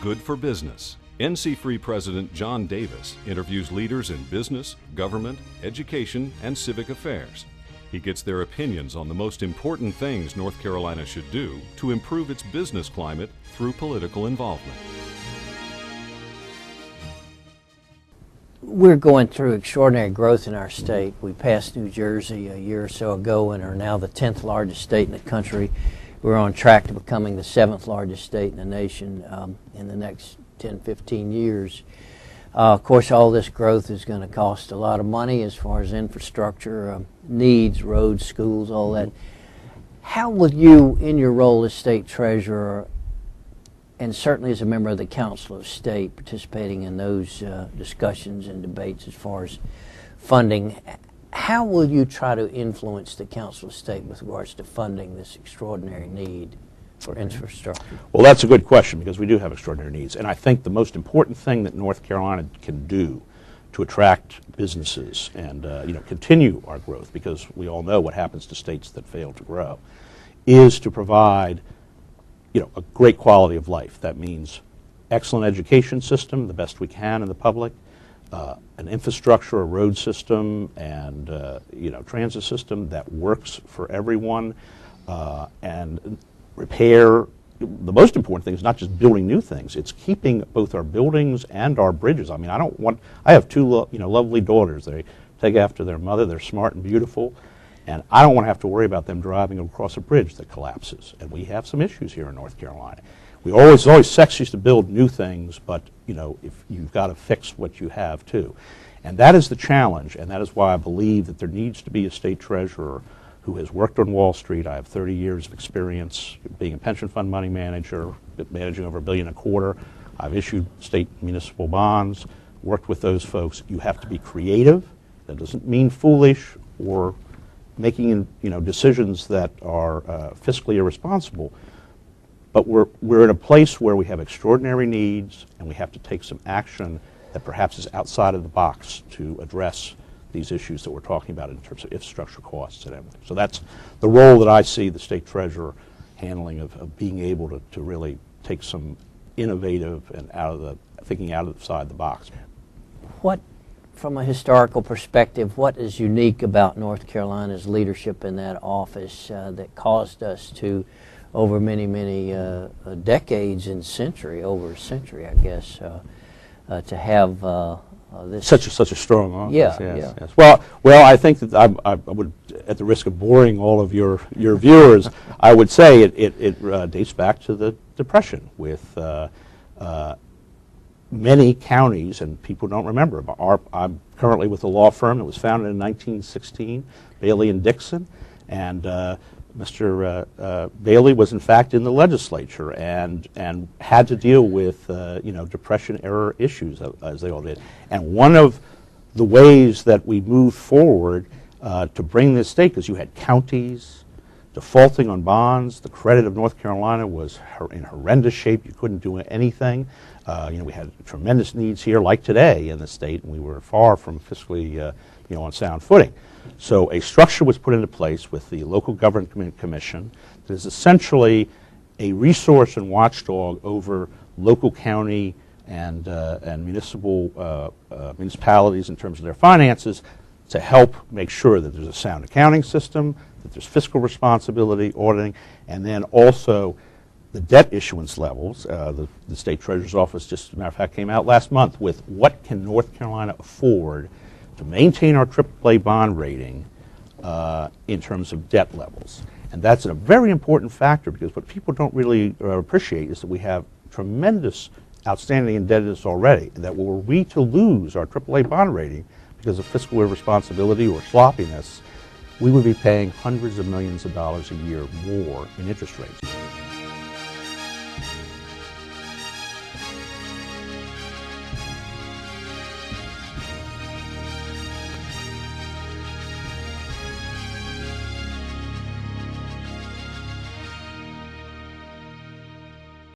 Good for Business. NCFree President John Davis interviews leaders in business, government, education, and civic affairs. He gets their opinions on the most important things North Carolina should do to improve its business climate through political involvement. We're going through extraordinary growth in our state. We passed New Jersey a year or so ago and are now the 10th largest state in the country. We're on track to becoming the 7th largest state in the nation in the next 10, 15 years. Of course, all this growth is going to cost a lot of money as far as infrastructure, needs, roads, schools, all that. How will you, in your role as state treasurer, and certainly as a member of the Council of State, participating in those discussions and debates as far as funding, how will you try to influence the Council of State with regards to funding this extraordinary need for infrastructure? Well, that's a good question, because we do have extraordinary needs. And I think the most important thing that North Carolina can do to attract businesses and continue our growth, because we all know what happens to states that fail to grow, is to provide a great quality of life. That means excellent education system, the best we can in the public, an infrastructure, a road system, and transit system that works for everyone, and repair. The most important thing is not just building new things; it's keeping both our buildings and our bridges. I mean, I have two lovely daughters. They take after their mother. They're smart and beautiful, and I don't want to have to worry about them driving across a bridge that collapses. And we have some issues here in North Carolina. It's always sexy to build new things, but if you've got to fix what you have too. And that is the challenge, and that is why I believe that there needs to be a state treasurer who has worked on Wall Street. I have 30 years of experience being a pension fund money manager, managing over $1.25 billion. I've issued state municipal bonds, worked with those folks. You have to be creative. That doesn't mean foolish or making decisions that are fiscally irresponsible. But we're in a place where we have extraordinary needs, and we have to take some action that perhaps is outside of the box to address these issues that we're talking about in terms of infrastructure costs and everything. So that's the role that I see the state treasurer handling, of being able to really take some innovative and thinking outside the box. What, from a historical perspective, what is unique about North Carolina's leadership in that office that caused us to, over many decades and over a century, I guess, to have this such a strong office? Yes. Well, I think that I would, at the risk of boring all of your viewers, I would say it dates back to the Depression, with many counties, and people don't remember. I'm currently with a law firm that was founded in 1916, Bailey and Dixon, and Mr. Bailey was in fact in the legislature and had to deal with Depression-era issues, as they all did. And one of the ways that we moved forward to bring this state, because you had counties defaulting on bonds, the credit of North Carolina was in horrendous shape. You couldn't do anything. We had tremendous needs here, like today in the state, and we were far from fiscally on sound footing. So a structure was put into place with the Local Government Commission that is essentially a resource and watchdog over local, county, and municipalities in terms of their finances, to help make sure that there's a sound accounting system, that there's fiscal responsibility, auditing, and then also the debt issuance levels. The State Treasurer's Office, just as a matter of fact, came out last month with what can North Carolina afford to maintain our AAA bond rating in terms of debt levels. And that's a very important factor, because what people don't really appreciate is that we have tremendous outstanding indebtedness already, and that were we to lose our AAA bond rating because of fiscal irresponsibility or sloppiness, we would be paying hundreds of millions of dollars a year more in interest rates.